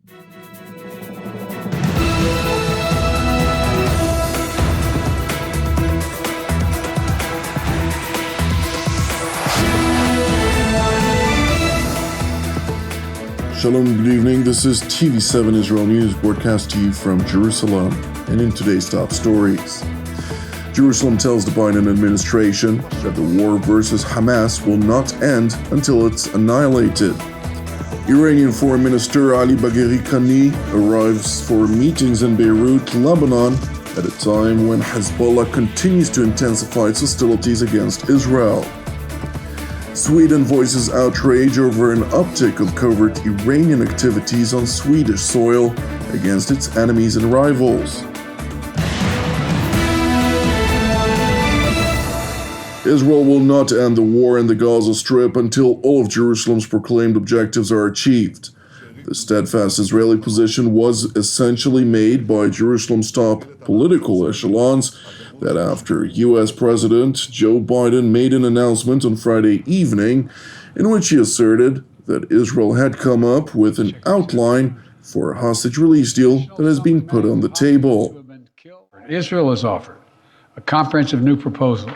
Shalom, good evening. This is TV7 Israel News, broadcast to you from Jerusalem. And in today's top stories, Jerusalem tells the Biden administration that the war versus Hamas will not end until it's annihilated. Iranian Foreign Minister Bagheri Kani arrives for meetings in Beirut, Lebanon, at a time when Hezbollah continues to intensify its hostilities against Israel. Sweden voices outrage over an uptick of covert Iranian activities on Swedish soil against its enemies and rivals. Israel will not end the war in the Gaza Strip until all of Jerusalem's proclaimed objectives are achieved. The steadfast Israeli position was essentially made by Jerusalem's top political echelons that after U.S. President Joe Biden made an announcement on Friday evening in which he asserted that Israel had come up with an outline for a hostage release deal that has been put on the table. Israel has offered a comprehensive new proposal.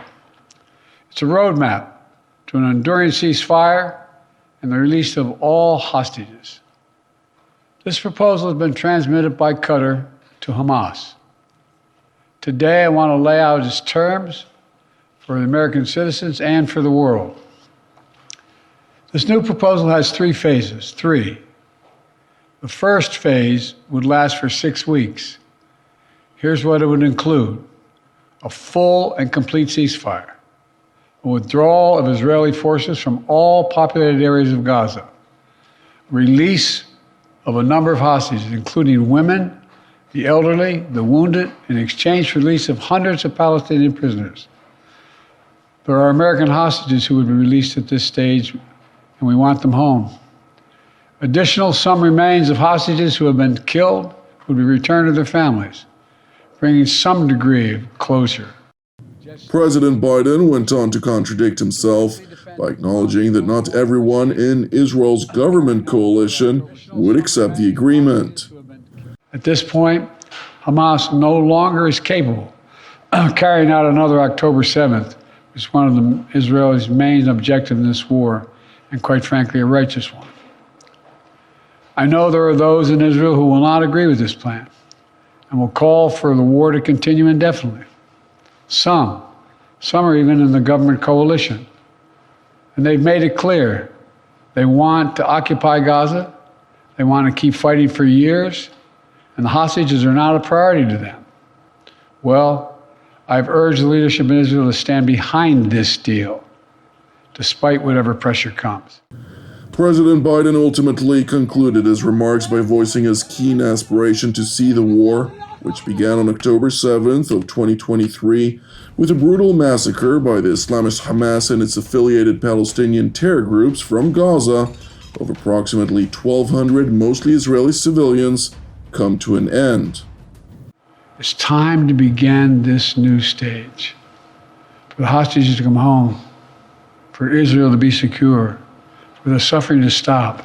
It's a roadmap to an enduring ceasefire and the release of all hostages. This proposal has been transmitted by Qatar to Hamas. Today, I want to lay out its terms for the American citizens and for the world. This new proposal has three phases. The first phase would last for 6 weeks. Here's what it would include: a full and complete ceasefire, a withdrawal of Israeli forces from all populated areas of Gaza, release of a number of hostages, including women, the elderly, the wounded, in exchange for release of hundreds of Palestinian prisoners. There are American hostages who would be released at this stage, and we want them home. Additional, some remains of hostages who have been killed would be returned to their families, bringing some degree of closure. President Biden went on to contradict himself by acknowledging that not everyone in Israel's government coalition would accept the agreement. At this point, Hamas no longer is capable of carrying out another October 7th, which is one of Israel's main objectives in this war, and quite frankly, a righteous one. I know there are those in Israel who will not agree with this plan and will call for the war to continue indefinitely. Some are even in the government coalition. And they've made it clear they want to occupy Gaza, they want to keep fighting for years, and the hostages are not a priority to them. Well, I've urged the leadership in Israel to stand behind this deal, despite whatever pressure comes. President Biden ultimately concluded his remarks by voicing his keen aspiration to see the war, which began on October 7th of 2023, with a brutal massacre by the Islamist Hamas and its affiliated Palestinian terror groups from Gaza of approximately 1,200 mostly Israeli civilians, come to an end. It's time to begin this new stage, for the hostages to come home, for Israel to be secure, for the suffering to stop.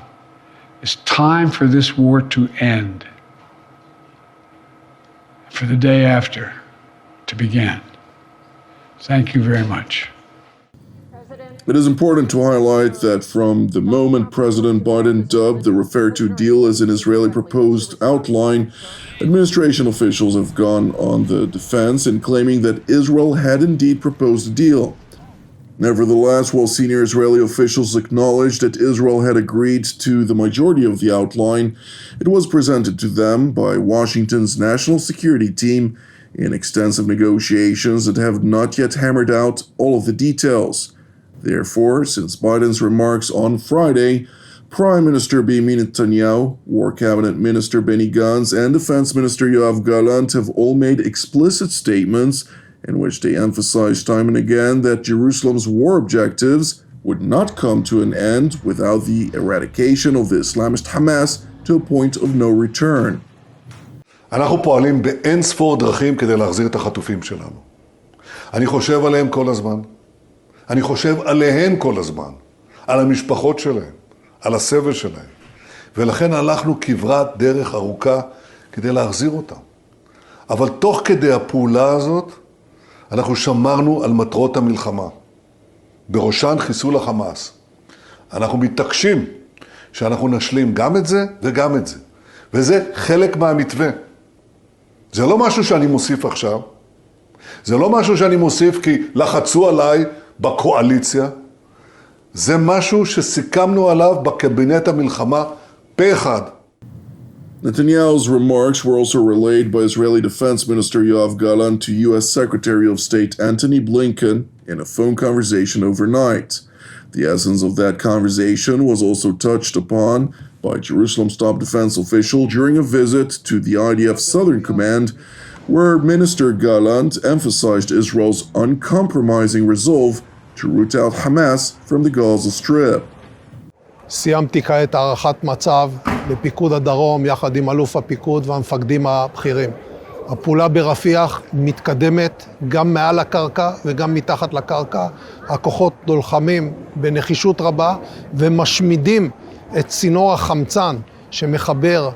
It's time for this war to end, for the day after to begin. Thank you very much. It is important to highlight that from the moment President Biden dubbed the referred to deal as an Israeli proposed outline, administration officials have gone on the defense in claiming that Israel had indeed proposed a deal. Nevertheless, while senior Israeli officials acknowledged that Israel had agreed to the majority of the outline, it was presented to them by Washington's national security team in extensive negotiations that have not yet hammered out all of the details. Therefore, since Biden's remarks on Friday, Prime Minister Benjamin Netanyahu, War Cabinet Minister Benny Gantz, and Defense Minister Yoav Gallant have all made explicit statements in which they emphasized time and again that Jerusalem's war objectives would not come to an end without the eradication of the Islamist Hamas to a point of no return. אנחנו פועלים באין ספור דרכים כדי להחזיר את החטופים שלנו. אני חושב עליהם כל הזמן. אני חושב עליהן כל הזמן. על המשפחות שלהם, על הסבל שלהם. ולכן הלכנו כברת דרך ארוכה כדי להחזיר אותם. אבל תוך כדי הפעולה הזאת, אנחנו שמרנו על מטרות המלחמה. בראשן חיסול החמאס. אנחנו מתעקשים שאנחנו נשלים גם את זה וגם את זה. וזה חלק מהמתווה. זה לא משהו שאני מוסיף עכשיו. זה לא משהו שאני מוסיף כי לחצו עליי בקואליציה. זה משהו שסיכמנו עליו בקבינט המלחמה פה אחד. Netanyahu's remarks were also relayed by Israeli Defense Minister Yoav Gallant to U.S. Secretary of State Antony Blinken in a phone conversation overnight. The essence of that conversation was also touched upon by Jerusalem's top defense official during a visit to the IDF Southern Command, where Minister Gallant emphasized Israel's uncompromising resolve to root out Hamas from the Gaza Strip. סיימתי כעת הערכת מצב בפיקוד הדרום יחד עם אלוף הפיקוד והמפקדים הבכירים. הפעולה ברפיח מתקדמת גם מעל הקרקע וגם מתחת לקרקע. הכוחות דולחמים בנחישות רבה ומשמידים את צינור החמצן שמחבר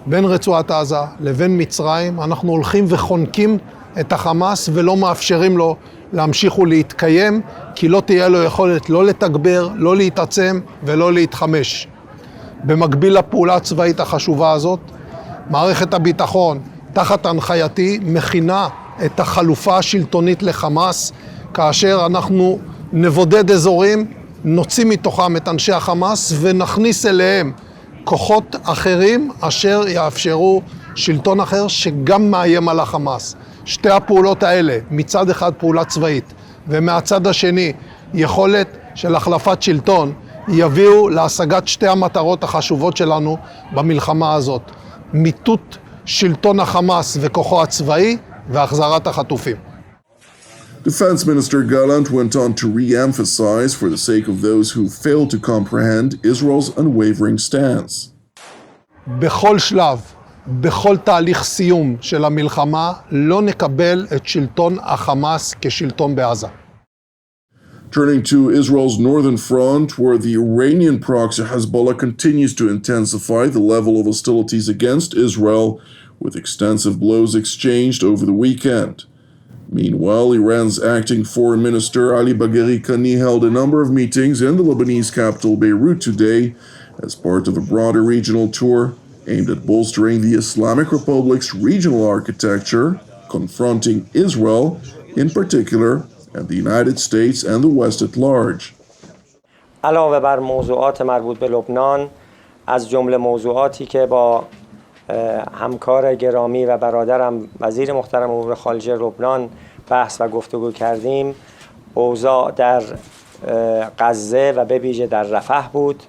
בין רצועת עזה לבין מצרים. אנחנו הולכים וחונקים את החמאס ולא מאפשרים לו להמשיך ולהתקיים, כי לא תהיה לו יכולת לא לתגבר, לא להתעצם ולא להתחמש. במקביל לפעולה הצבאית החשובה הזאת, מערכת הביטחון, תחת הנחייתי, מכינה את החלופה השלטונית לחמאס, כאשר אנחנו נבודד אזורים, נוציא מתוכם את אנשי החמאס ונכניס אליהם כוחות אחרים אשר יאפשרו שלטון אחר שגם מאיים על החמאס. שתי הפעולות האלה, מצד אחד פעולה צבאית ומהצד השני יכולת של החלפת שלטון, יביאו להשגת שתי המטרות החשובות שלנו במלחמה הזאת. מיטוט שלטון החמאס וכוחו הצבאי והחזרת החטופים. Defense Minister Gallant went on to re-emphasize, for the sake of those who fail to comprehend, Israel's unwavering stance. בכל שלב, בכל תהליך סיום של המלחמה, לא נקבל את שלטון החמאס כשלטון בעזה. Turning to Israel's northern front, where the Iranian proxy Hezbollah continues to intensify the level of hostilities against Israel, with extensive blows exchanged over the weekend. Meanwhile, Iran's acting foreign minister Ali Bagheri Kani held a number of meetings in the Lebanese capital Beirut today as part of a broader regional tour aimed at bolstering the Islamic Republic's regional architecture, confronting Israel in particular, and the United States and the West at large. علاوه بر موضوعات مربوط به لبنان، از جمله موضوعاتی که با همکار گرامی و برادرم وزیر محترم امور خارجه لبنان بحث و گفتگو کردیم، اوضاع در غزه و به ویژه در رفح بود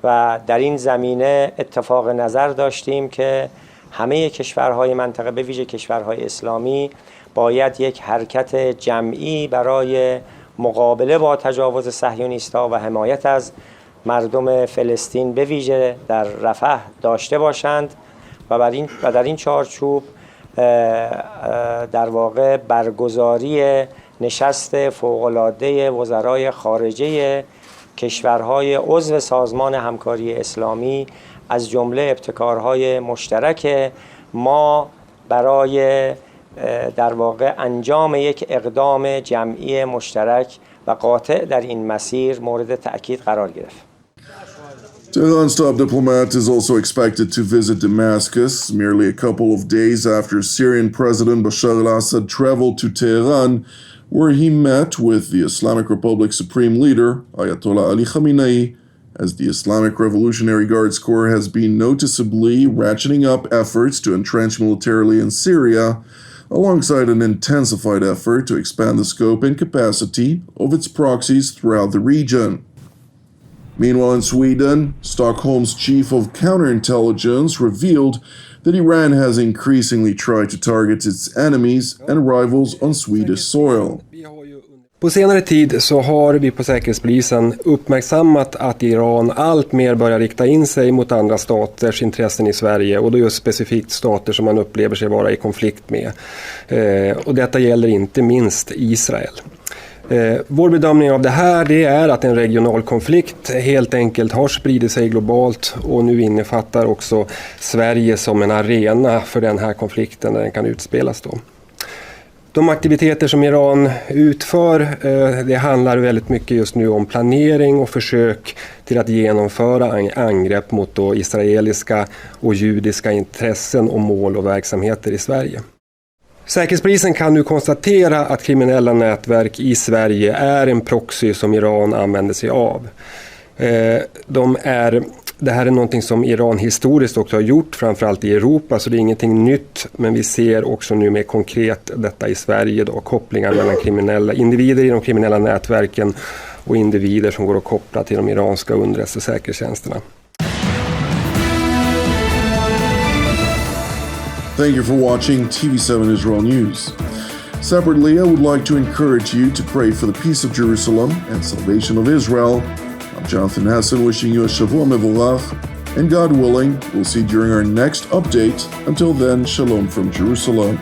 و در این زمینه اتفاق نظر داشتیم که همه کشورهای منطقه به ویژه کشورهای اسلامی باید یک حرکت جمعی برای مقابله با تجاوز صهیونیست‌ها و حمایت از مردم فلسطین به ویژه در رفح داشته باشند و در این چارچوب در واقع برگزاری نشست فوق‌العاده وزرای خارجه کشورهای عضو سازمان همکاری اسلامی از جمله ابتکارهای مشترک ما برای در واقع انجام یک اقدام جمعی مشترک و قاطع در این مسیر مورد تأکید قرار گرفت. Tehran's top diplomat is also expected to visit Damascus merely a couple of days after Syrian President Bashar al-Assad traveled to Tehran, where he met with the Islamic Republic's supreme leader, Ayatollah Ali Khamenei, as the Islamic Revolutionary Guards Corps has been noticeably ratcheting up efforts to entrench militarily in Syria, alongside an intensified effort to expand the scope and capacity of its proxies throughout the region. Meanwhile, in Sweden, Stockholm's chief of counterintelligence revealed that Iran has increasingly tried to target its enemies and rivals on Swedish soil. På senare tid så har vi på Säkerhetspolisen uppmärksammat att Iran allt mer börjar rikta in sig mot andra staters intressen i Sverige, och då just specifikt stater som man upplever sig vara i konflikt med. Och detta gäller inte minst Israel. Vår bedömning av det här det är att en regional konflikt helt enkelt har spridit sig globalt och nu innefattar också Sverige som en arena för den här konflikten där den kan utspelas då. De aktiviteter som Iran utför, det handlar väldigt mycket just nu om planering och försök till att genomföra angrepp mot då israeliska och judiska intressen och mål och verksamheter i Sverige. Säkerhetspolisen kan nu konstatera att kriminella nätverk i Sverige är en proxy som Iran använder sig av. Det här är någonting som Iran historiskt också har gjort, framförallt i Europa, så det är ingenting nytt. Men vi ser också nu mer konkret detta i Sverige då, kopplingar mellan kriminella individer i de kriminella nätverken och individer som går att koppla till de iranska underrättelse- och säkerhetstjänsterna. Thank you for watching TV7 Israel News. Separately, I would like to encourage you to pray for the peace of Jerusalem and salvation of Israel. I'm Jonathan Hassan wishing you a Shavua Mevorach, and God willing, we'll see you during our next update. Until then, Shalom from Jerusalem.